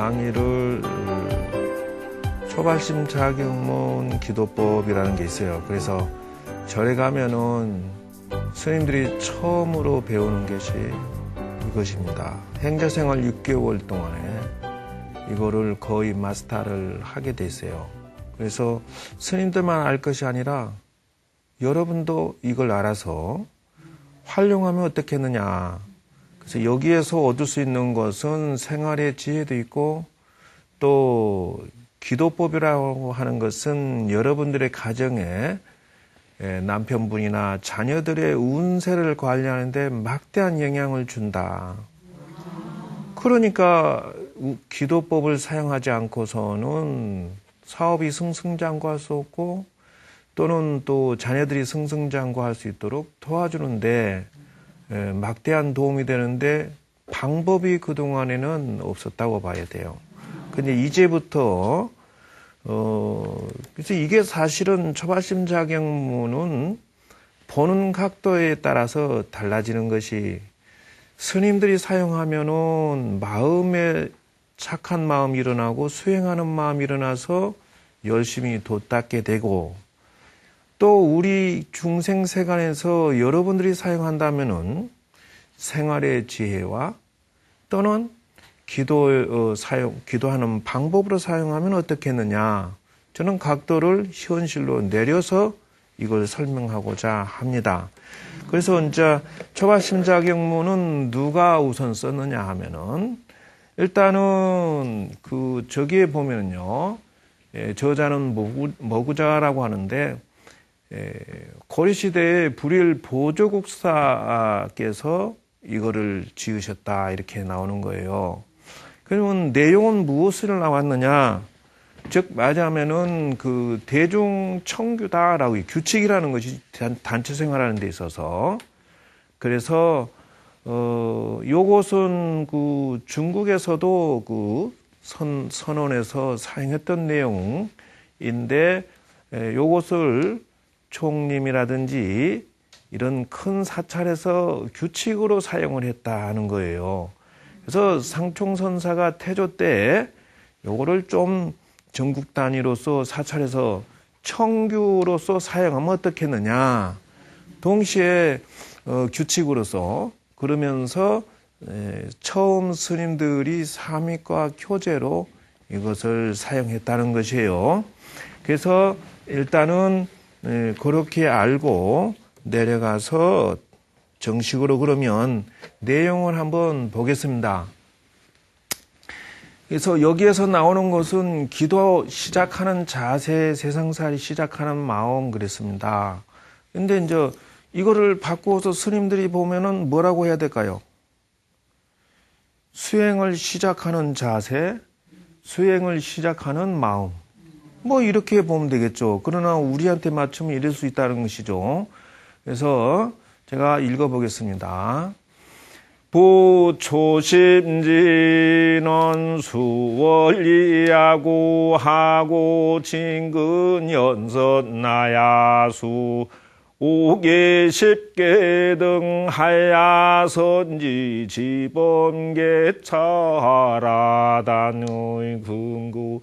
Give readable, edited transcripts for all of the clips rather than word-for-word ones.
강의를 초발심 자격문 기도법이라는 게 있어요. 그래서 절에 가면은 스님들이 처음으로 배우는 것이 이것입니다. 행자생활 6개월 동안에 이거를 거의 마스터를 하게 됐어요. 그래서 스님들만 알 것이 아니라 여러분도 이걸 알아서 활용하면 어떻겠느냐. 그래서 여기에서 얻을 수 있는 것은 생활의 지혜도 있고 또 기도법이라고 하는 것은 여러분들의 가정에 남편분이나 자녀들의 운세를 관리하는데 막대한 영향을 준다. 그러니까 기도법을 사용하지 않고서는 사업이 승승장구할 수 없고 또는 또 자녀들이 승승장구할 수 있도록 도와주는데 막대한 도움이 되는데 방법이 그동안에는 없었다고 봐야 돼요. 근데 이제부터 그래서 이게 사실은 초발심 자격문은 보는 각도에 따라서 달라지는 것이 스님들이 사용하면은 마음에 착한 마음이 일어나고 수행하는 마음이 일어나서 열심히 돛닦게 되고 또 우리 중생세간에서 여러분들이 사용한다면은 생활의 지혜와 또는 기도하는 방법으로 사용하면 어떻겠느냐. 저는 각도를 현실로 내려서 이걸 설명하고자 합니다. 그래서 이제 초발심 자격문은 누가 우선 썼느냐 하면은 일단은 저기에 보면은요, 저자는 머구자라고 하는데 고려시대에 불일 보조국사께서 이거를 지으셨다 이렇게 나오는 거예요. 그러면 내용은 무엇을 나왔느냐? 즉 말하자면은 대중청규다라고 규칙이라는 것이 단체 생활하는 데 있어서 그래서 요것은 중국에서도 선언에서 사용했던 내용인데 요것을 총림이라든지 이런 큰 사찰에서 규칙으로 사용을 했다 하는 거예요. 그래서 상총선사가 태조 때 요거를 좀 전국 단위로서 사찰에서 청규로서 사용하면 어떻겠느냐. 동시에 규칙으로서 그러면서 처음 스님들이 삼위과 교재로 이것을 사용했다는 것이에요. 그래서 일단은 그렇게 알고 내려가서 정식으로 그러면 내용을 한번 보겠습니다. 그래서 여기에서 나오는 것은 기도 시작하는 자세, 세상살이 시작하는 마음 그랬습니다. 근데 이제 이거를 바꾸어서 스님들이 보면은 뭐라고 해야 될까요? 수행을 시작하는 자세, 수행을 시작하는 마음. 뭐 이렇게 보면 되겠죠. 그러나 우리한테 맞추면 이럴 수 있다는 것이죠. 그래서 제가 읽어보겠습니다. 부초심지는 수월리하고 하고 진근연선나야수 오계 십계 등 하야선지 지범계차라단의 근구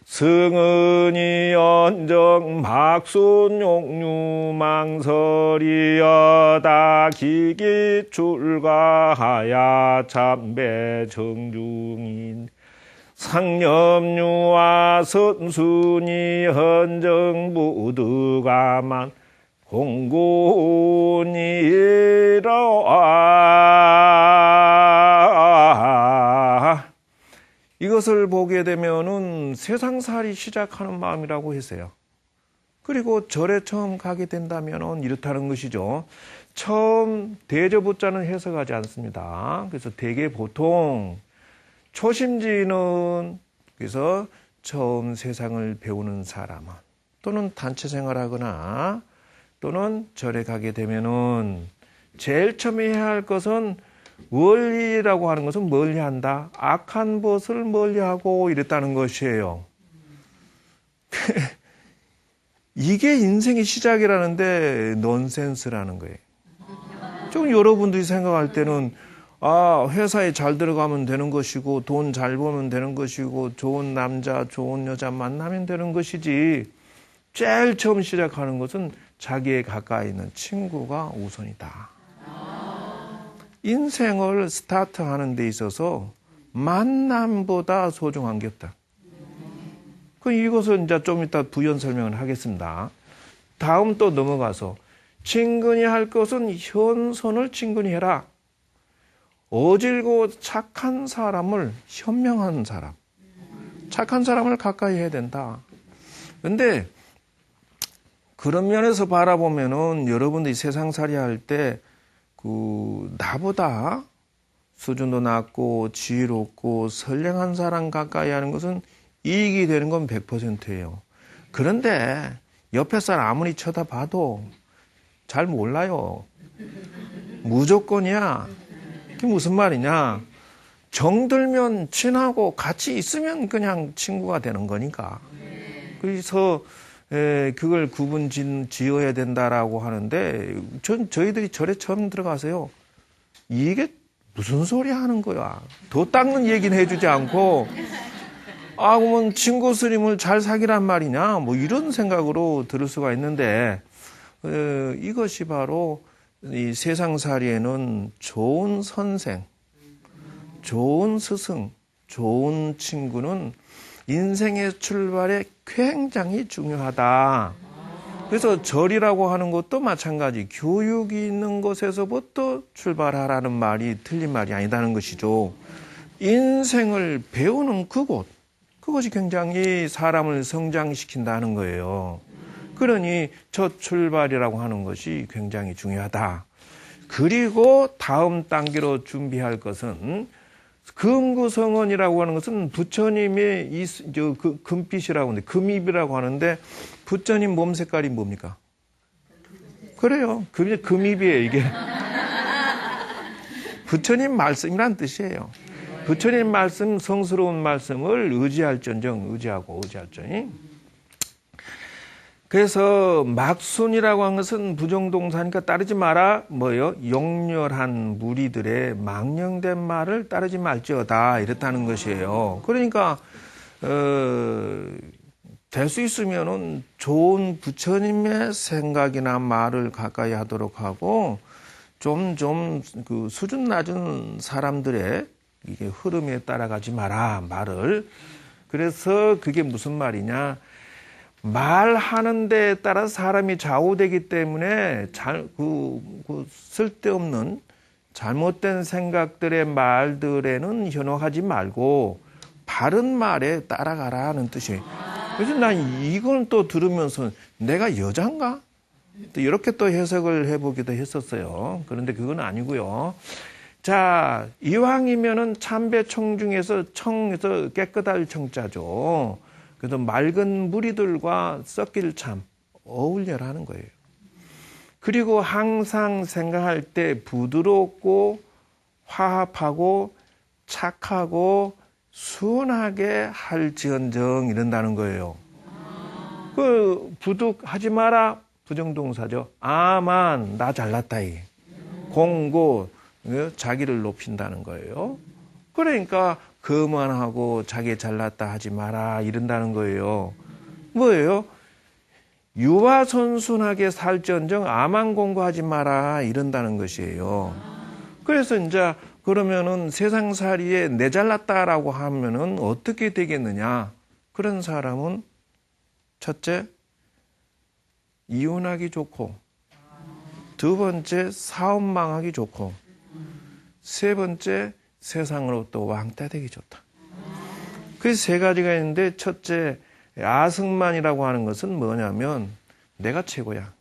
승은이 연정 박순용유망설이여다 기기출가하야 참배 정중인 상념유와 선순이 헌정부득아만 공군이라 이것을 보게 되면은 세상살이 시작하는 마음이라고 했어요. 그리고 절에 처음 가게 된다면은 이렇다는 것이죠. 처음 대저부자는 해석하지 않습니다. 그래서 대개 보통 초심지는 그래서 처음 세상을 배우는 사람은 또는 단체 생활하거나 또는 절에 가게 되면은 제일 처음에 해야 할 것은 원리라고 하는 것은 멀리한다. 악한 것을 멀리하고 이랬다는 것이에요. 이게 인생의 시작이라는데 넌센스라는 거예요. 좀 여러분들이 생각할 때는 회사에 잘 들어가면 되는 것이고, 돈 잘 벌면 되는 것이고, 좋은 남자, 좋은 여자 만나면 되는 것이지, 제일 처음 시작하는 것은 자기의 가까이 있는 친구가 우선이다. 인생을 스타트하는 데 있어서 만남보다 소중한 게 없다. 이것을 이제 좀 이따 부연 설명을 하겠습니다. 다음 또 넘어가서 친근히 할 것은 현선을 친근히 해라. 어질고 착한 사람을 현명한 사람, 착한 사람을 가까이 해야 된다. 근데 그런 면에서 바라보면은 여러분들이 세상살이 할 때 나보다 수준도 낮고 지혜롭고 선량한 사람 가까이 하는 것은 이익이 되는 건 100%예요. 그런데 옆에 사람 아무리 쳐다봐도 잘 몰라요. 무조건이야. 그게 무슨 말이냐? 정들면 친하고 같이 있으면 그냥 친구가 되는 거니까. 그래서 그걸 구분 지어야 된다라고 하는데 저희들이 절에 처음 들어가서요. 이게 무슨 소리 하는 거야? 더 닦는 얘기는 해주지 않고 그러면 친구 스님을 잘 사귀란 말이냐? 뭐 이런 생각으로 들을 수가 있는데 이것이 바로 이 세상살이에는 좋은 선생, 좋은 스승, 좋은 친구는 인생의 출발에 굉장히 중요하다. 그래서 절이라고 하는 것도 마찬가지. 교육이 있는 곳에서부터 출발하라는 말이 틀린 말이 아니다는 것이죠. 인생을 배우는 그곳, 그것이 굉장히 사람을 성장시킨다는 거예요. 그러니 첫 출발이라고 하는 것이 굉장히 중요하다. 그리고 다음 단계로 준비할 것은 금구성원이라고 하는 것은 부처님의 금빛이라고 하는데 금입이라고 하는데 부처님 몸 색깔이 뭡니까? 그래요. 금입이에요, 이게. 부처님 말씀이란 뜻이에요. 부처님 말씀, 성스러운 말씀을 의지할전정, 의지할전이. 그래서 막순이라고 하는 것은 부정동사니까 따르지 마라. 뭐요? 용렬한 무리들의 망령된 말을 따르지 말지어다. 이렇다는 것이에요. 그러니까 될 수 있으면은 좋은 부처님의 생각이나 말을 가까이 하도록 하고 좀 그 수준 낮은 사람들의 이게 흐름에 따라가지 마라. 말을. 그래서 그게 무슨 말이냐? 말하는 데에 따라 사람이 좌우되기 때문에 쓸데없는 잘못된 생각들의 말들에는 현혹하지 말고 바른 말에 따라가라는 뜻이에요. 그래서 난 이걸 또 들으면서 내가 여잔가? 또 이렇게 또 해석을 해보기도 했었어요. 그런데 그건 아니고요. 자, 이왕이면은 참배청 중에서 청에서 깨끗할 청자죠. 그래서 맑은 무리들과 섞일 참 어울려라는 거예요. 그리고 항상 생각할 때 부드럽고 화합하고 착하고 순하게 할지언정 이런다는 거예요. 부득하지 마라 부정동사죠. 아만 나 잘났다이. 공고 자기를 높인다는 거예요. 그러니까 거만하고 자기 잘났다 하지 마라 이런다는 거예요. 뭐예요? 유아선순하게 살지언정 아만공고하지 마라 이런다는 것이에요. 그래서 이제 그러면은 세상살이에 내 잘났다라고 하면은 어떻게 되겠느냐? 그런 사람은 첫째 이혼하기 좋고, 두 번째 사업 망하기 좋고, 세 번째 세상으로부터 왕따되기 좋다. 그래서 세 가지가 있는데 첫째 아승만이라고 하는 것은 뭐냐면 내가 최고야.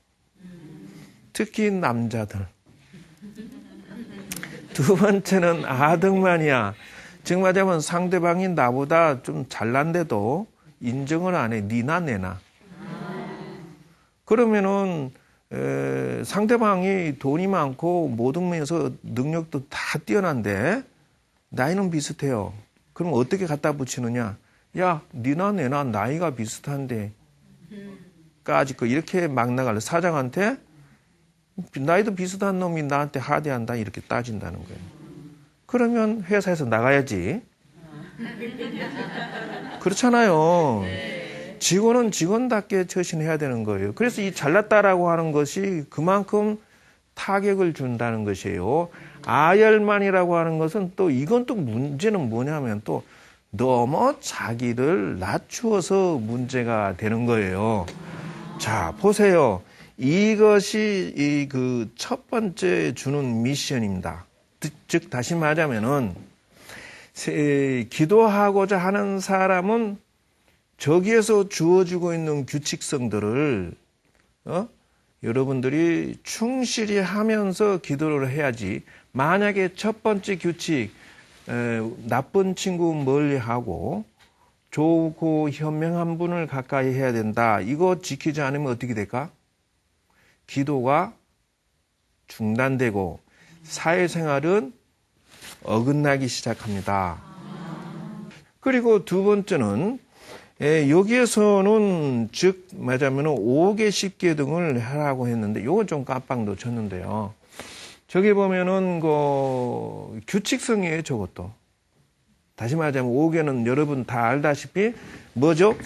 특히 남자들. 두 번째는 아등만이야. 즉 말하자면 상대방이 나보다 좀 잘난데도 인정을 안 해. 니나 내나. 그러면은 상대방이 돈이 많고 모든 면에서 능력도 다 뛰어난데 나이는 비슷해요. 그럼 어떻게 갖다 붙이느냐? 야, 니나 내나 나이가 비슷한데 까짓 거 이렇게 막 나갈래. 사장한테 나이도 비슷한 놈이 나한테 하대한다 이렇게 따진다는 거예요. 그러면 회사에서 나가야지. 그렇잖아요. 직원은 직원답게 처신해야 되는 거예요. 그래서 이 잘났다라고 하는 것이 그만큼 타격을 준다는 것이에요. 아열만이라고 하는 것은 또 이건 또 문제는 뭐냐면 또 너무 자기를 낮추어서 문제가 되는 거예요. 자, 보세요. 이것이 이 그 첫 번째 주는 미션입니다. 즉 다시 말하면은 기도하고자 하는 사람은 저기에서 주어지고 있는 규칙성들을 여러분들이 충실히 하면서 기도를 해야지. 만약에 첫 번째 규칙 나쁜 친구 멀리하고 좋고 현명한 분을 가까이 해야 된다. 이거 지키지 않으면 어떻게 될까? 기도가 중단되고 사회생활은 어긋나기 시작합니다. 그리고 두 번째는 여기에서는 즉 말하자면 5개 10개 등을 하라고 했는데 이건 좀 깜빡 놓쳤는데요. 저기 보면은 그 규칙성이에요. 저것도. 다시 말하자면 5개는 여러분 다 알다시피 뭐죠?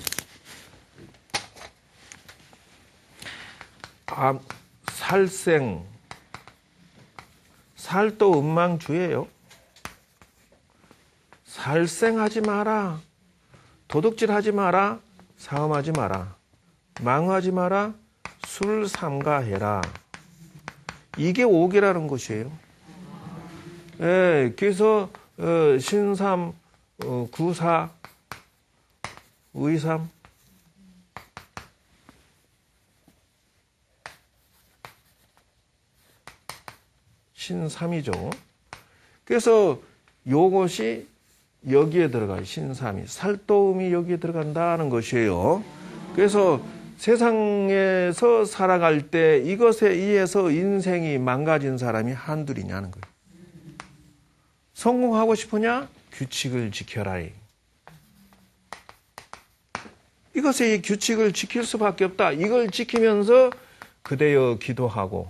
살생. 살도 엉망주예요. 살생하지 마라. 도둑질하지 마라. 사음하지 마라. 망하지 마라. 술 삼가해라. 이게 5개라는 것이에요. 예, 그래서 신삼, 구사, 의삼, 신삼이죠. 그래서 요것이 여기에 들어가요. 신삼이. 살도움이 여기에 들어간다는 것이에요. 그래서 세상에서 살아갈 때 이것에 의해서 인생이 망가진 사람이 한둘이냐는 거예요. 성공하고 싶으냐? 규칙을 지켜라. 이것의 이 규칙을 지킬 수밖에 없다. 이걸 지키면서 그대여 기도하고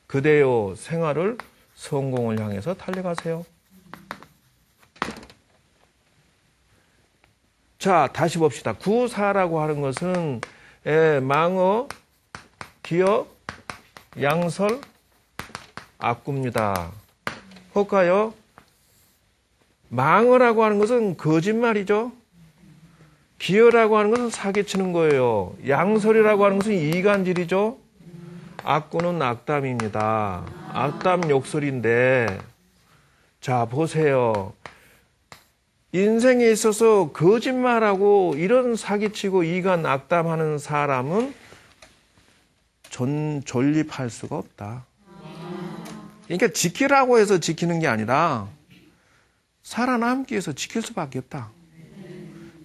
그대여 생활을 성공을 향해서 달려가세요. 자, 다시 봅시다. 구사라고 하는 것은 망어, 기어, 양설, 악구입니다. 볼까요? 망어라고 하는 것은 거짓말이죠. 기어라고 하는 것은 사기치는 거예요. 양설이라고 하는 것은 이간질이죠. 악구는 악담입니다. 악담 욕설인데, 자, 보세요. 인생에 있어서 거짓말하고 이런 사기치고 이간 악담하는 사람은 존립할 수가 없다. 그러니까 지키라고 해서 지키는 게 아니라 살아남기 위해서 지킬 수밖에 없다.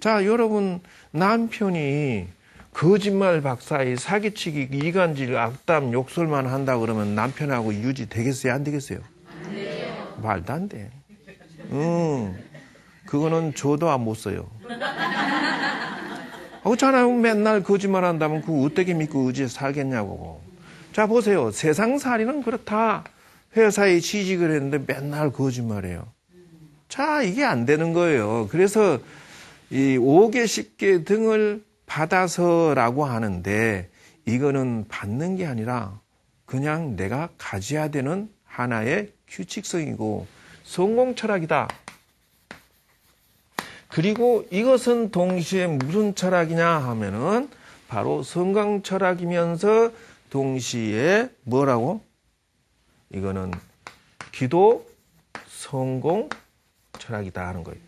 자, 여러분 남편이 거짓말 박사에 사기치기, 이간질, 악담, 욕설만 한다 그러면 남편하고 유지 되겠어요? 안 되겠어요? 안 돼요. 말도 안 돼. 그거는 저도 안 못 써요. 그렇잖아요. 맨날 거짓말 한다면 그거 어떻게 믿고 의지에 살겠냐고. 자, 보세요. 세상살이는 그렇다. 회사에 취직을 했는데 맨날 거짓말해요. 자, 이게 안 되는 거예요. 그래서 이 5개, 10개 등을 받아서라고 하는데 이거는 받는 게 아니라 그냥 내가 가져야 되는 하나의 규칙성이고 성공 철학이다. 그리고 이것은 동시에 무슨 철학이냐 하면은 바로 성공 철학이면서 동시에 뭐라고? 이거는 기도 성공 철학이다 하는 거예요.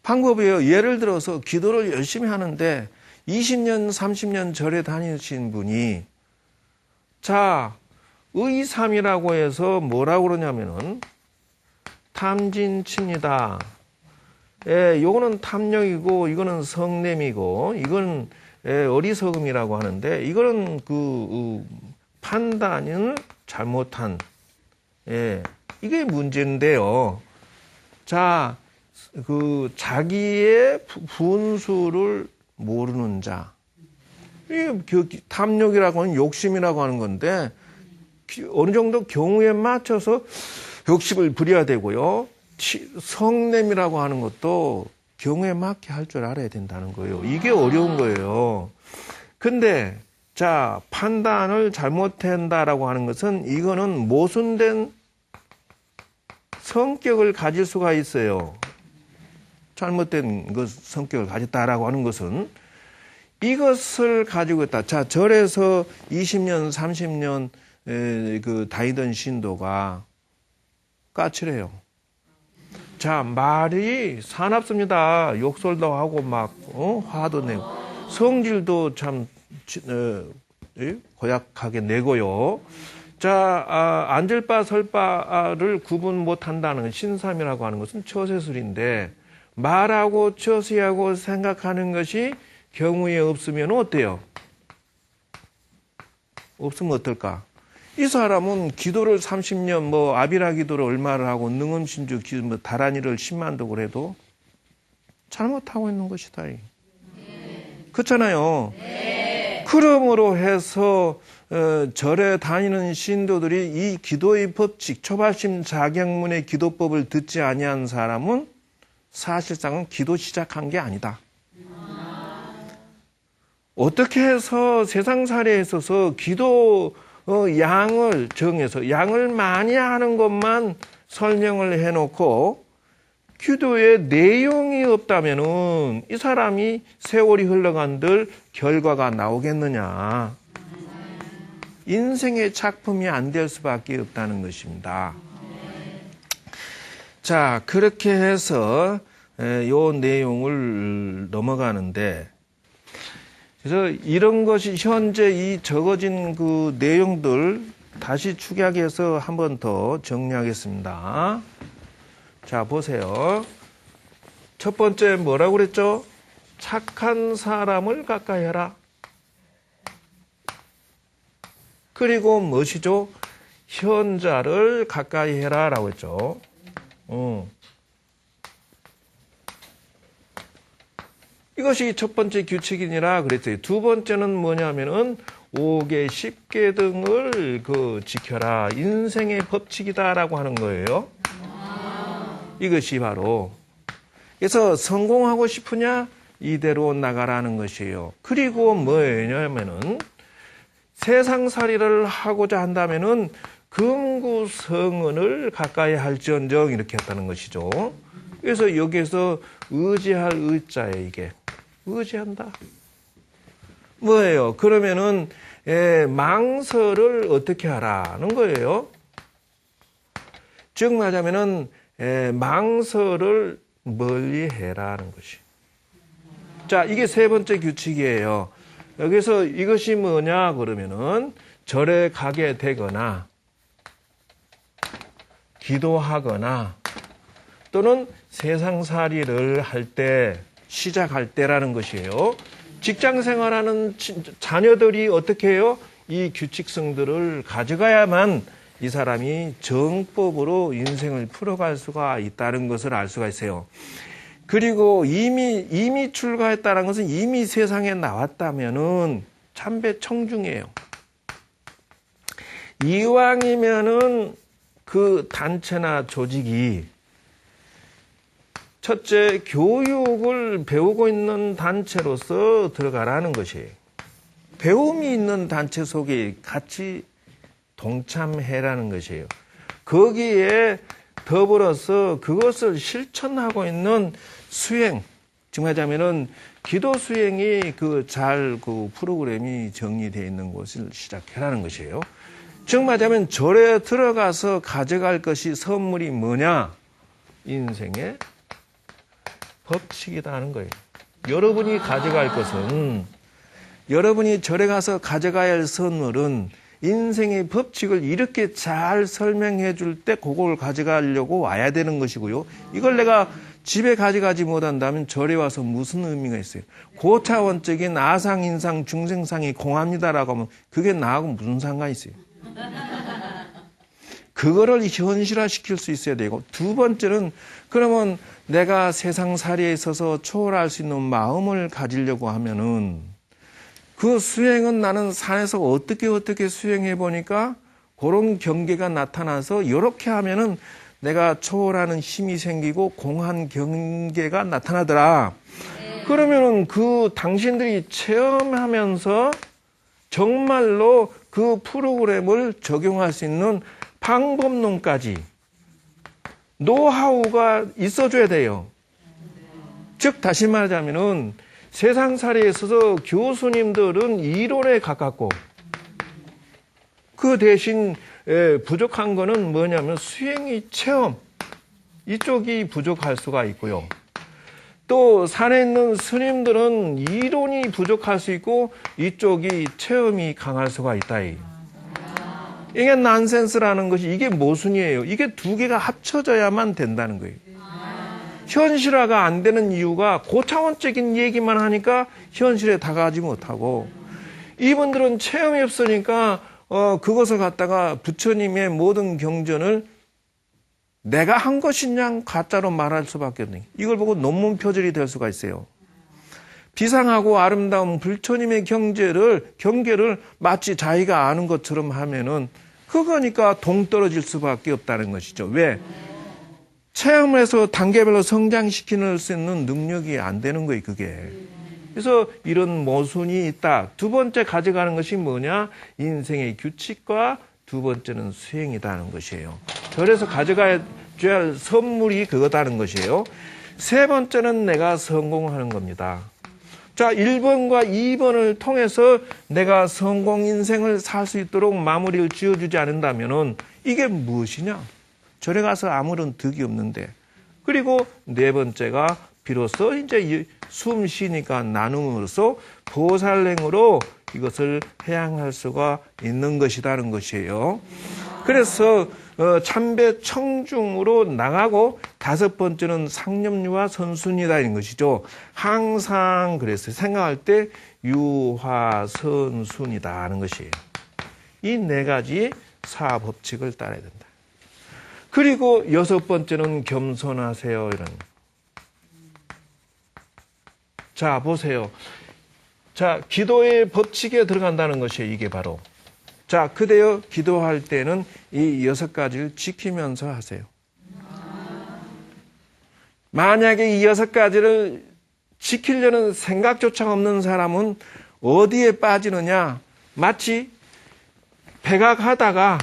방법이에요. 예를 들어서 기도를 열심히 하는데 20년, 30년 절에 다니신 분이 자, 의삼이라고 해서 뭐라고 그러냐면은 탐진치입니다. 예, 요거는 탐욕이고 이거는 성냄이고 이건 어리석음이라고 하는데 이거는 판단을 잘못한 이게 문제인데요. 자, 자기의 분수를 모르는 자. 이 탐욕이라고 하는 욕심이라고 하는 건데 어느 정도 경우에 맞춰서 역습을 부려야 되고요. 성냄이라고 하는 것도 경우에 맞게 할 줄 알아야 된다는 거예요. 이게 어려운 거예요. 근데 자, 판단을 잘못한다라고 하는 것은 이거는 모순된 성격을 가질 수가 있어요. 잘못된 성격을 가졌다라고 하는 것은 이것을 가지고 있다. 자, 절에서 20년, 30년 다니던 신도가 까칠해요. 자, 말이 사납습니다. 욕설도 하고 막 화도 내고 성질도 참 고약하게 내고요. 자, 앉을 바 설 바를 구분 못한다는 신삼이라고 하는 것은 처세술인데 말하고 처세하고 생각하는 것이 경우에 없으면 어때요? 없으면 어떨까? 이 사람은 기도를 30년 아비라 기도를 얼마를 하고 능엄신주 기도 다란이를 10만 독을 해도 잘못하고 있는 것이다. 그렇잖아요. 그러므로 해서 절에 다니는 신도들이 이 기도의 법칙, 초발심 자경문의 기도법을 듣지 아니한 사람은 사실상은 기도 시작한 게 아니다. 어떻게 해서 세상살이에 있어서 기도 양을 정해서 양을 많이 하는 것만 설명을 해놓고 기도의 내용이 없다면은 이 사람이 세월이 흘러간들 결과가 나오겠느냐. 인생의 작품이 안 될 수밖에 없다는 것입니다. 자, 그렇게 해서 요 내용을 넘어가는데 그래서 이런 것이 현재 이 적어진 그 내용들 다시 축약해서 한 번 더 정리하겠습니다. 자, 보세요. 첫 번째 뭐라고 그랬죠? 착한 사람을 가까이 해라. 그리고 무엇이죠? 현자를 가까이 해라 라고 했죠. 이것이 첫 번째 규칙이니라 그랬어요. 두 번째는 뭐냐면은 5계, 10계 등을 지켜라. 인생의 법칙이다라고 하는 거예요. 이것이 바로. 그래서 성공하고 싶으냐? 이대로 나가라는 것이에요. 그리고 뭐냐면은 세상살이를 하고자 한다면은 금구성은을 가까이 할지언정 이렇게 했다는 것이죠. 그래서 여기에서 의지할 의자에 이게 의지한다. 뭐예요? 그러면은 망설을 어떻게 하라는 거예요? 즉 말하자면은 망설을 멀리 해라는 것이. 자, 이게 세 번째 규칙이에요. 여기서 이것이 뭐냐 그러면은 절에 가게 되거나 기도하거나 또는 세상살이를 할 때 시작할 때라는 것이에요. 직장 생활하는 자녀들이 어떻게 해요? 이 규칙성들을 가져가야만 이 사람이 정법으로 인생을 풀어갈 수가 있다는 것을 알 수가 있어요. 그리고 이미 출가했다는 것은 이미 세상에 나왔다면은 참배 청중이에요. 이왕이면은 그 단체나 조직이 첫째 교육을 배우고 있는 단체로서 들어가라는 것이에요. 배움이 있는 단체 속에 같이 동참해라는 것이에요. 거기에 더불어서 그것을 실천하고 있는 수행, 즉 말하자면은 기도 수행이 그 프로그램이 정리되어 있는 곳을 시작해라는 것이에요. 즉 말하자면 절에 들어가서 가져갈 것이 선물이 뭐냐? 인생의 법칙이다 하는 거예요. 여러분이 가져갈 것은, 여러분이 절에 가서 가져가야 할 선물은 인생의 법칙을 이렇게 잘 설명해 줄 때 그걸 가져가려고 와야 되는 것이고요. 이걸 내가 집에 가져가지 못한다면 절에 와서 무슨 의미가 있어요? 고차원적인 아상, 인상, 중생상이 공합니다라고 하면 그게 나하고 무슨 상관이 있어요? 그거를 현실화시킬 수 있어야 되고, 두 번째는 그러면 내가 세상살이에 있어서 초월할 수 있는 마음을 가지려고 하면은 그 수행은 나는 산에서 어떻게 수행해 보니까 그런 경계가 나타나서 이렇게 하면은 내가 초월하는 힘이 생기고 공한 경계가 나타나더라. 그러면은 그 당신들이 체험하면서 정말로 그 프로그램을 적용할 수 있는 방법론까지 노하우가 있어줘야 돼요. 즉 다시 말하자면은 세상살이에 있어서 교수님들은 이론에 가깝고 그 대신 부족한 거는 뭐냐면 수행이 체험 이쪽이 부족할 수가 있고요. 또 산에 있는 스님들은 이론이 부족할 수 있고 이쪽이 체험이 강할 수가 있다. 이게 난센스라는 것이 이게 모순이에요. 이게 두 개가 합쳐져야만 된다는 거예요. 현실화가 안 되는 이유가 고차원적인 얘기만 하니까 현실에 다가가지 못하고 이분들은 체험이 없으니까 그것을 갖다가 부처님의 모든 경전을 내가 한 것이냐 가짜로 말할 수밖에 없는 이걸 보고 논문 표절이 될 수가 있어요. 비상하고 아름다운 부처님의 경계를 마치 자기가 아는 것처럼 하면은 그거니까 동떨어질 수밖에 없다는 것이죠. 왜? 체험을 해서 단계별로 성장시키는 수 있는 능력이 안 되는 거예요, 그게. 그래서 이런 모순이 있다. 두 번째 가져가는 것이 뭐냐? 인생의 규칙과 두 번째는 수행이다는 것이에요. 그래서 가져가야 할 선물이 그거다는 것이에요. 세 번째는 내가 성공하는 겁니다. 자, 1번과 2번을 통해서 내가 성공 인생을 살 수 있도록 마무리를 지어주지 않는다면은 이게 무엇이냐? 절에 가서 아무런 득이 없는데. 그리고 네 번째가 비로소 이제 숨 쉬니까 나눔으로써 보살행으로 이것을 해양할 수가 있는 것이다는 것이에요. 그래서 참배 청중으로 나가고 다섯 번째는 상념유와 선순이다는 것이죠. 항상 그랬어요. 생각할 때 유화선순이다 하는 것이에요. 이 네 가지 사법칙을 따라야 된다. 그리고 여섯 번째는 겸손하세요. 이런. 자, 보세요. 자, 기도의 법칙에 들어간다는 것이에요. 이게 바로. 자, 그대여 기도할 때는 이 여섯 가지를 지키면서 하세요. 만약에 이 여섯 가지를 지키려는 생각조차 없는 사람은 어디에 빠지느냐? 마치 배가 가다가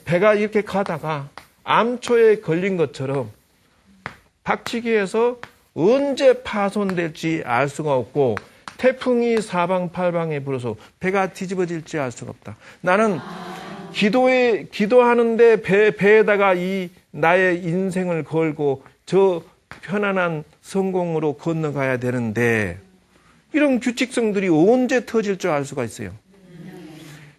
배가 이렇게 가다가 암초에 걸린 것처럼 박치기에서 언제 파손될지 알 수가 없고 태풍이 사방팔방에 불어서 배가 뒤집어질지 알 수가 없다. 나는 기도하는데 배에다가 이 나의 인생을 걸고 저 편안한 성공으로 건너가야 되는데 이런 규칙성들이 언제 터질 줄 알 수가 있어요.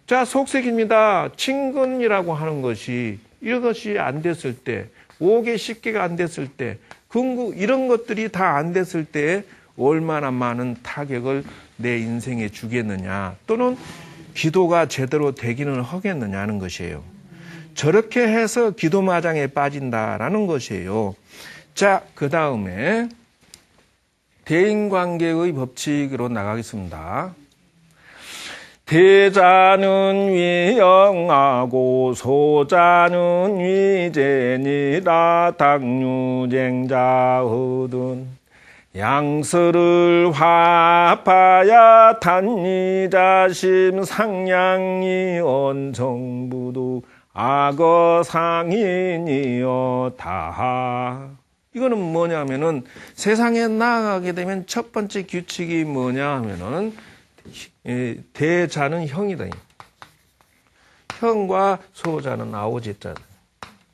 자, 속색입니다. 친근이라고 하는 것이 이것이 안 됐을 때 5개 10개가 안 됐을 때 근구 이런 것들이 다 안 됐을 때 얼마나 많은 타격을 내 인생에 주겠느냐 또는 기도가 제대로 되기는 하겠느냐는 것이에요. 저렇게 해서 기도마장에 빠진다라는 것이에요. 자, 그 다음에 대인관계의 법칙으로 나가겠습니다. 대자는 위영하고 소자는 위제니라 당유쟁자허든 양서를 화파야 단니자심 상냥이 언성부도 악어상인이여 다하. 이거는 뭐냐면은 세상에 나아가게 되면 첫 번째 규칙이 뭐냐 하면은 대자는 형이다. 형과 소자는 아오지자다.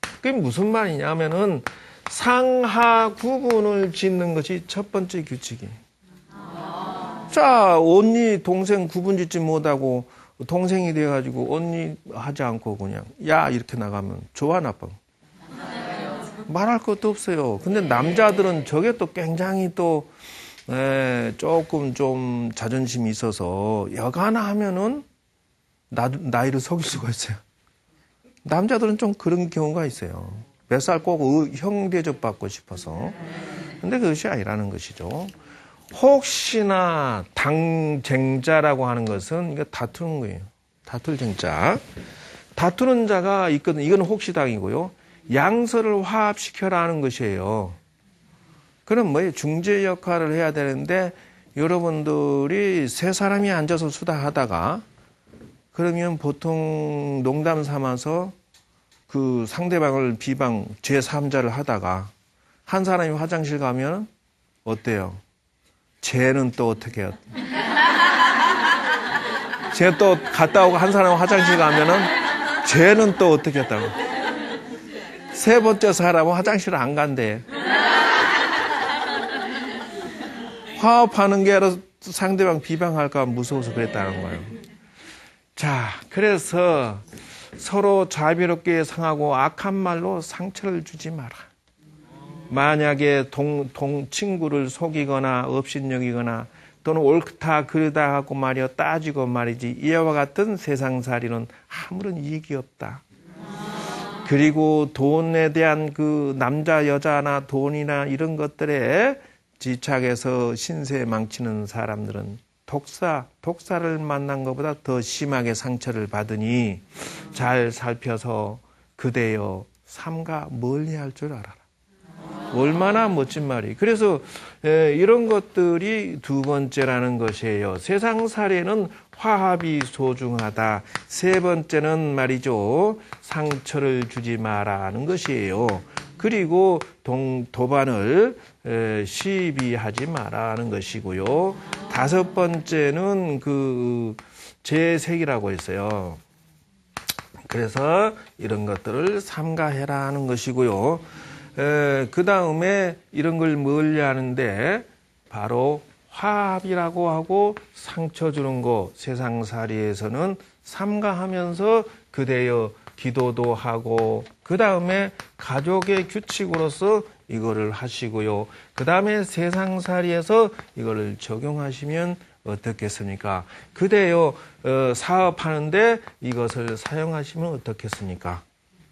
그게 무슨 말이냐 하면은 상하 구분을 짓는 것이 첫 번째 규칙이에요. 자, 언니 동생 구분 짓지 못하고 동생이 돼가지고 언니 하지 않고 그냥 야 이렇게 나가면 좋아 나빠? 말할 것도 없어요. 근데 남자들은 저게 또 굉장히 또 조금 좀 자존심이 있어서 여가나 하면은 나이를 속일 수가 있어요. 남자들은 좀 그런 경우가 있어요. 몇 살 꼭 형 대접 받고 싶어서. 근데 그것이 아니라는 것이죠. 혹시나 당쟁자라고 하는 것은 이거 다투는 거예요. 다툴 쟁자. 다투는 자가 있거든. 이건 혹시당이고요. 양서를 화합시켜라 는 것이에요. 그럼 뭐예요? 중재 역할을 해야 되는데 여러분들이 세 사람이 앉아서 수다하다가 그러면 보통 농담 삼아서 그 상대방을 비방 제3자를 하다가 한 사람이 화장실 가면 어때요? 쟤는 또 어떻게 해요? 쟤 또 갔다 오고 한 사람 화장실 가면은 쟤는 또 어떻게 했다고? 세 번째 사람은 화장실 안 간대. 화합하는 게 아니라 상대방 비방할까 무서워서 그랬다는 거예요. 자, 그래서 서로 자비롭게 상하고 악한 말로 상처를 주지 마라. 만약에 친구를 속이거나 업신여기거나 또는 옳다 그르다 하고 말이여 따지고 말이지 이와 같은 세상살이는 아무런 이익이 없다. 그리고 돈에 대한 그 남자 여자나 돈이나 이런 것들에 집착해서 신세 망치는 사람들은 독사를 만난 것보다 더 심하게 상처를 받으니 잘 살펴서 그대여 삼가 멀리할 줄 알아라. 얼마나 멋진 말이. 그래서 이런 것들이 두 번째라는 것이에요. 세상살이는 화합이 소중하다. 세 번째는 말이죠. 상처를 주지 마라는 것이에요. 그리고 도반을 시비하지 마라는 것이고요. 다섯 번째는 그 재색이라고 했어요. 그래서 이런 것들을 삼가해라는 것이고요. 그 다음에 이런 걸 멀리 하는데 바로 화합이라고 하고 상처 주는 거 세상살이에서는 삼가하면서 그대여 기도도 하고 그 다음에 가족의 규칙으로서 이거를 하시고요. 그 다음에 세상살이에서 이거를 적용하시면 어떻겠습니까? 그대여 사업하는데 이것을 사용하시면 어떻겠습니까?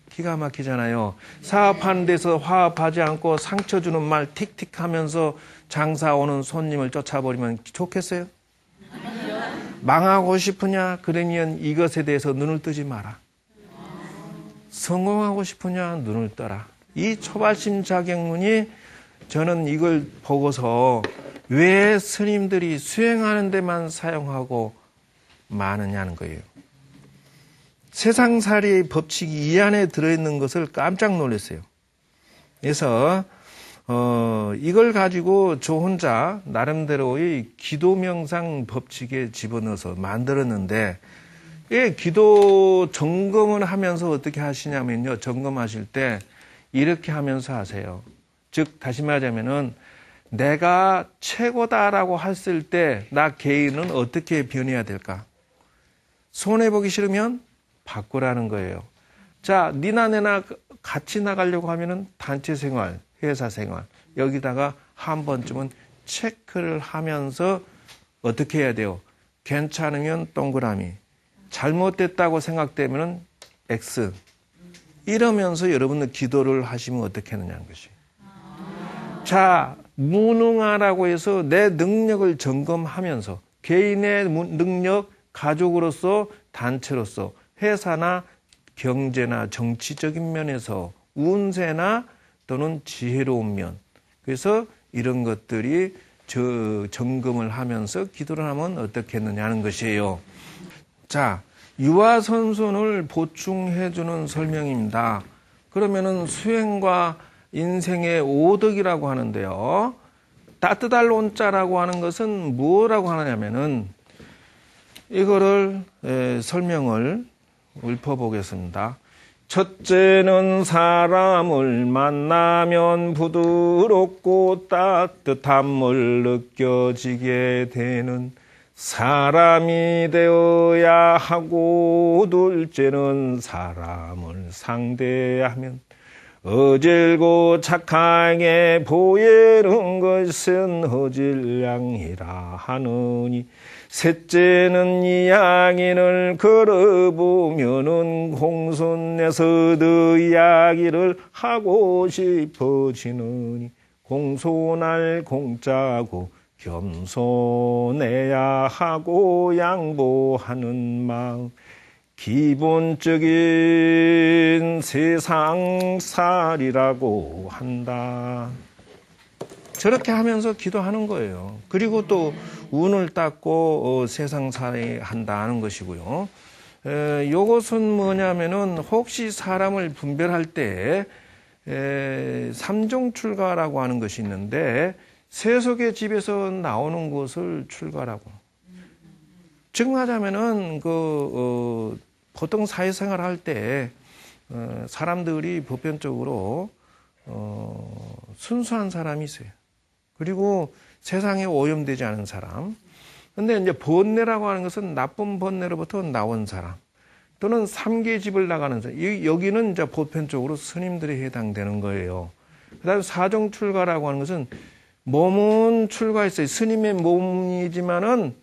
기가 막히잖아요. 사업하는 데서 화합하지 않고 상처 주는 말 틱틱 하면서 장사 오는 손님을 쫓아버리면 좋겠어요? 망하고 싶으냐? 그러면 이것에 대해서 눈을 뜨지 마라. 성공하고 싶으냐? 눈을 떠라. 이 초발심 자격문이 저는 이걸 보고서 왜 스님들이 수행하는 데만 사용하고 마느냐는 거예요. 세상살이의 법칙이 이 안에 들어있는 것을 깜짝 놀랐어요. 그래서 이걸 가지고 저 혼자 나름대로의 기도명상 법칙에 집어넣어서 만들었는데 기도 점검을 하면서 어떻게 하시냐면요. 점검하실 때 이렇게 하면서 하세요. 즉 다시 말하자면은 내가 최고다라고 했을 때 나 개인은 어떻게 변해야 될까? 손해보기 싫으면 바꾸라는 거예요. 자, 니나 내나 같이 나가려고 하면은 단체 생활, 회사 생활 여기다가 한 번쯤은 체크를 하면서 어떻게 해야 돼요? 괜찮으면 동그라미, 잘못됐다고 생각되면은 X. 이러면서 여러분들 기도를 하시면 어떻게 하느냐는 것이. 자, 무능하라고 해서 내 능력을 점검하면서 개인의 능력, 가족으로서, 단체로서, 회사나 경제나 정치적인 면에서 운세나 또는 지혜로운 면. 그래서 이런 것들이 점검을 하면서 기도를 하면 어떻겠느냐는 것이에요. 자, 유아선손을 보충해주는 설명입니다. 그러면은 수행과 인생의 오덕이라고 하는데요. 따뜻할 온자라고 하는 것은 뭐라고 하느냐면은 이거를 설명을 읊어보겠습니다. 첫째는 사람을 만나면 부드럽고 따뜻함을 느껴지게 되는 사람이 되어야 하고, 둘째는 사람을 상대하면 어질고 착하게 보이는 것은 어질량이라 하느니, 셋째는 이야기를 걸어보면은 공손해서 더 이야기를 하고 싶어지느니, 공손할 공짜고 겸손해야 하고 양보하는 마음, 기본적인 세상살이라고 한다. 저렇게 하면서 기도하는 거예요. 그리고 또 운을 닦고 세상살이 한다는 것이고요. 요것은 뭐냐면은 혹시 사람을 분별할 때 삼종출가라고 하는 것이 있는데 세속의 집에서 나오는 것을 출가라고. 지금 하자면은 보통 사회생활 할 때 사람들이 보편적으로 순수한 사람이 있어요. 그리고 세상에 오염되지 않은 사람. 근데 이제 번뇌라고 하는 것은 나쁜 번뇌로부터 나온 사람. 또는 삼계집을 나가는 사람. 여기는 이제 보편적으로 스님들에 해당되는 거예요. 그 다음에 사정출가라고 하는 것은 몸은 출가했어요. 스님의 몸이지만은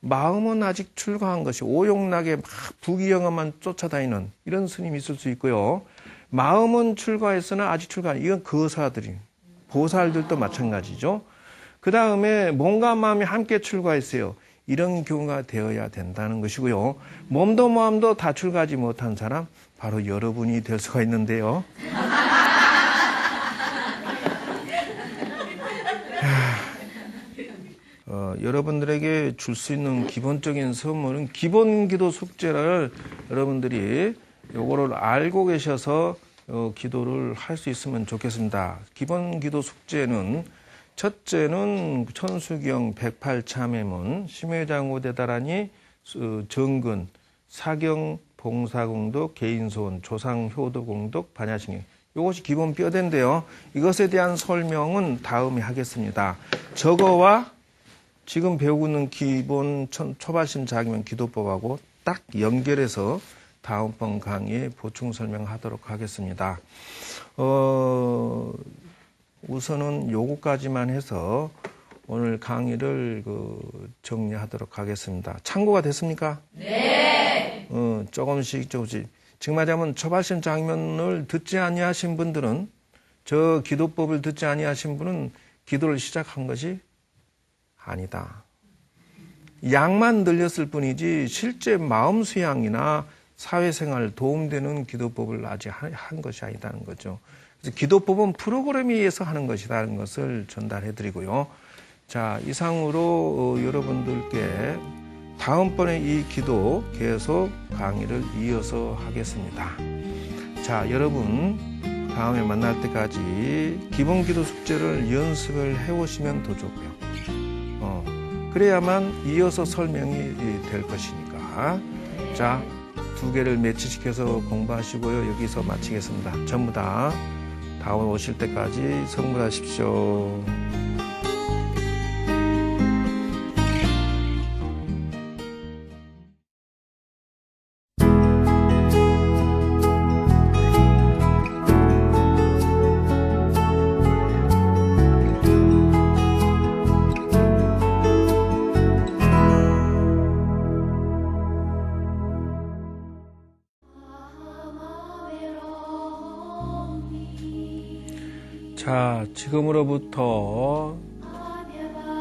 마음은 아직 출가한 것이 오용락에 막 부귀영화만 쫓아다니는 이런 스님이 있을 수 있고요. 마음은 출가했으나 아직 출가. 이건 거사들이. 보살들도 마찬가지죠. 그 다음에 몸과 마음이 함께 출가했어요. 이런 경우가 되어야 된다는 것이고요. 몸도 마음도 다 출가하지 못한 사람, 바로 여러분이 될 수가 있는데요. 여러분들에게 줄 수 있는 기본적인 선물은 기본 기도 숙제를 여러분들이 요거를 알고 계셔서 기도를 할 수 있으면 좋겠습니다. 기본 기도 숙제는 첫째는 천수경 108참회문, 심회장구대다라니 정근, 사경, 봉사공덕, 개인소원, 조상효도공덕, 반야신경. 이것이 기본 뼈대인데요. 이것에 대한 설명은 다음에 하겠습니다. 저거와 지금 배우고 있는 기본 초발심 자기면 기도법하고 딱 연결해서 다음번 강의에 보충 설명하도록 하겠습니다. 우선은 요거까지만 해서 오늘 강의를 정리하도록 하겠습니다. 참고가 됐습니까? 네. 조금씩. 지금 말하자면 초발심 장면을 듣지 아니하신 분들은, 저 기도법을 듣지 아니하신 분은 기도를 시작한 것이 아니다. 양만 늘렸을 뿐이지 실제 마음 수양이나 사회생활 도움되는 기도법을 아직 한 것이 아니다는 거죠. 그래서 기도법은 프로그램에 의해서 하는 것이라는 것을 전달해드리고요. 자, 이상으로 여러분들께 다음번에 이 기도 계속 강의를 이어서 하겠습니다. 자, 여러분 다음에 만날 때까지 기본 기도 숙제를 연습을 해오시면 더 좋고요. 그래야만 이어서 설명이 될 것이니까. 자, 2개를 매치시켜서 공부하시고요. 여기서 마치겠습니다. 전부 다 다음 오실 때까지 성불하십시오. 자, 지금으로부터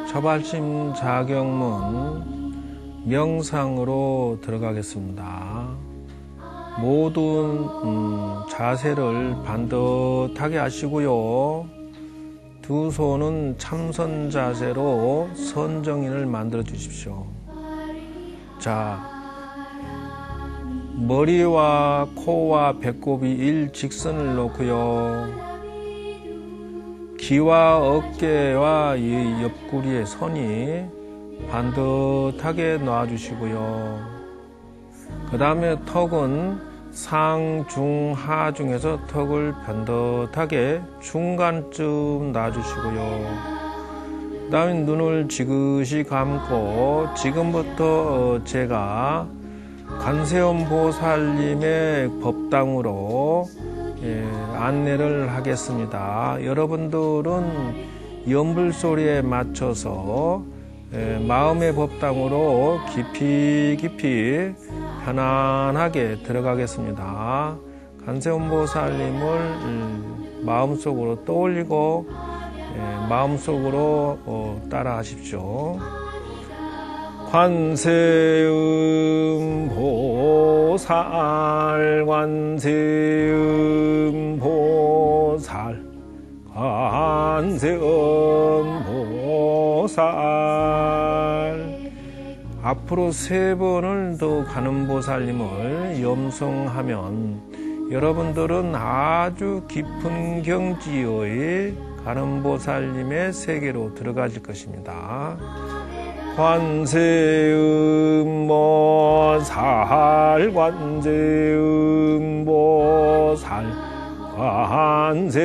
초발심 자경문 명상으로 들어가겠습니다. 모든 자세를 반듯하게 하시고요. 두 손은 참선 자세로 선정인을 만들어 주십시오. 자, 머리와 코와 배꼽이 일직선을 놓고요. 귀와 어깨와 이 옆구리의 선이 반듯하게 놔주시고요. 그 다음에 턱은 상, 중, 하 중에서 턱을 반듯하게 중간쯤 놔주시고요. 그 다음에 눈을 지그시 감고 지금부터 제가 관세음 보살님의 법당으로 안내를 하겠습니다. 여러분들은 연불소리에 맞춰서 마음의 법당으로 깊이 편안하게 들어가겠습니다. 관세음보살님을 마음속으로 떠올리고 마음속으로 따라 하십시오. 관세음보살 관세음보살 관세음보살. 앞으로 3번을 더 관음보살님을 염송하면 여러분들은 아주 깊은 경지의 관음보살님의 세계로 들어가실 것입니다. 관세음보살 관세음보살 관세음보살.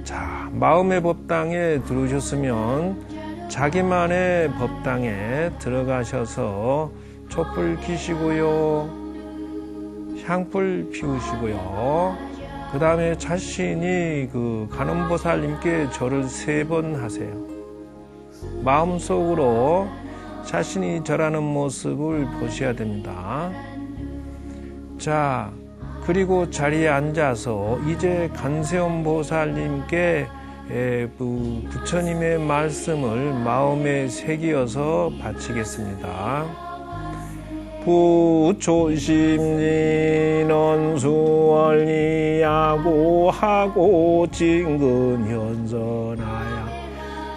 자, 마음의 법당에 들어오셨으면 자기만의 법당에 들어가셔서 촛불 켜시고요, 향불 피우시고요, 그 다음에 자신이 그 관음보살님께 절을 3번 하세요. 마음속으로 자신이 절하는 모습을 보셔야 됩니다. 자, 그리고 자리에 앉아서 이제 관세음보살님께 부처님의 말씀을 마음에 새기어서 바치겠습니다. 부초심리는 수월리야고하고 징근현선하야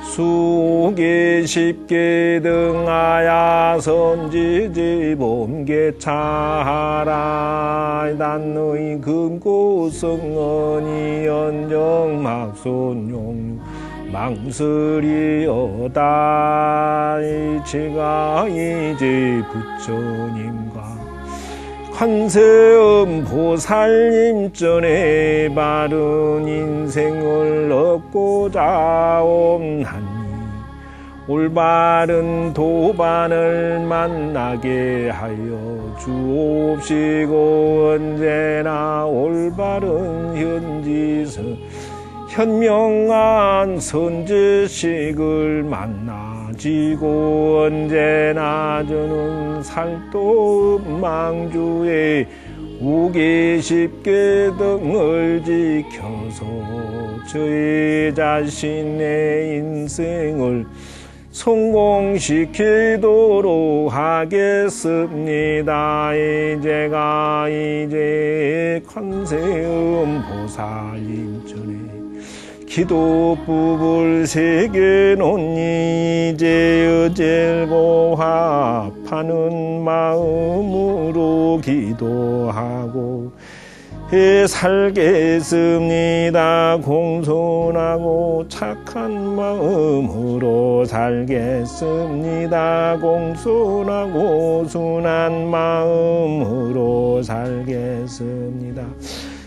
수계 십계 등하야 선지지 봄계차하라 단의 금고성언이 연정막손용 망설이어다. 제가 이제 부처님과 관세음보살님 전에 바른 인생을 얻고자 옴나니 올바른 도반을 만나게 하여 주옵시고 언제나 올바른 현지선 현명한 선지식을 만나지고 언제나 저는 살도 망주에 우계십계 등을 지켜서 저의 자신의 인생을 성공시키도록 하겠습니다. 제가 이제 관세음보살님 전에 기도법을 새겨놓니 이제 어질고 화합하는 마음으로 기도하고 살겠습니다. 공손하고 착한 마음으로 살겠습니다. 공손하고 순한 마음으로 살겠습니다.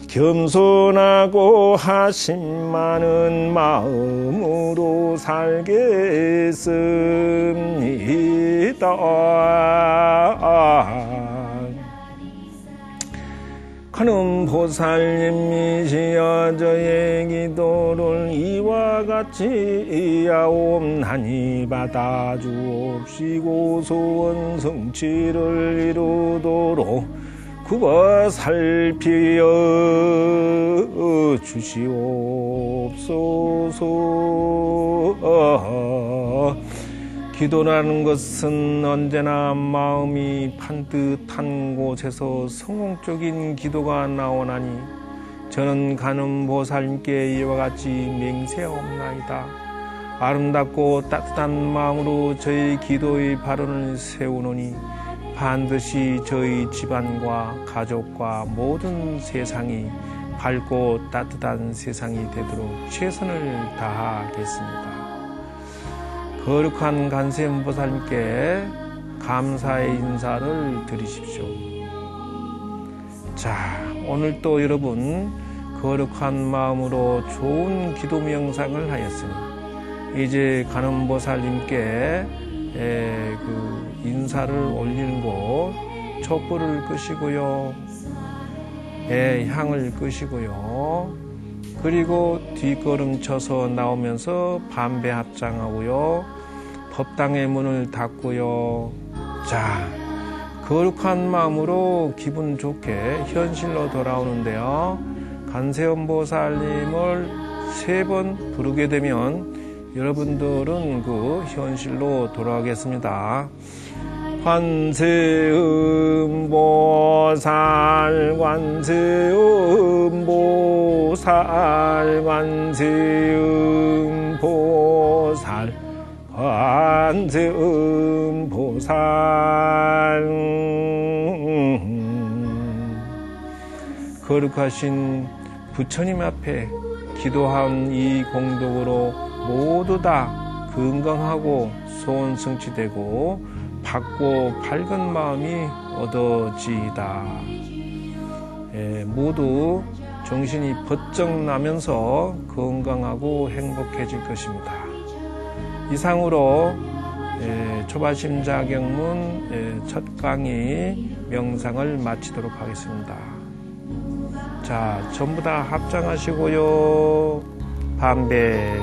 겸손하고 하심 많은 마음으로 살겠습니다. 관음보살님이시여 저의 기도를 이와 같이 하옵나니 받아주옵시고 소원 성취를 이루도록 굽어 살피어 주시옵소서. 기도라는 것은 언제나 마음이 반듯한 곳에서 성공적인 기도가 나오나니 저는 관음보살님께 이와 같이 맹세하옵나이다. 아름답고 따뜻한 마음으로 저희 기도의 발언을 세우노니 반드시 저희 집안과 가족과 모든 세상이 밝고 따뜻한 세상이 되도록 최선을 다하겠습니다. 거룩한 관세음보살님께 감사의 인사를 드리십시오. 자, 오늘 또 여러분 거룩한 마음으로 좋은 기도 명상을 하였으니 이제 관음보살님께 인사를 올리는 곳 촛불을 끄시고요, 향을 끄시고요, 그리고 뒷걸음 쳐서 나오면서 반배 합장하고요, 법당의 문을 닫고요. 자, 거룩한 마음으로 기분 좋게 현실로 돌아오는데요, 관세음보살님을 3번 부르게 되면 여러분들은 그 현실로 돌아가겠습니다. 관세음보살 관세음보살 관세음보살 관세음보살 거룩하신 부처님 앞에 기도한 이 공덕으로 모두 다 건강하고 소원 성취되고 밝고 밝은 마음이 얻어지이다. 모두 정신이 번쩍 나면서 건강하고 행복해질 것입니다. 이상으로 초발심자경문 첫 강의 명상을 마치도록 하겠습니다. 자, 전부 다 합장하시고요. 반배.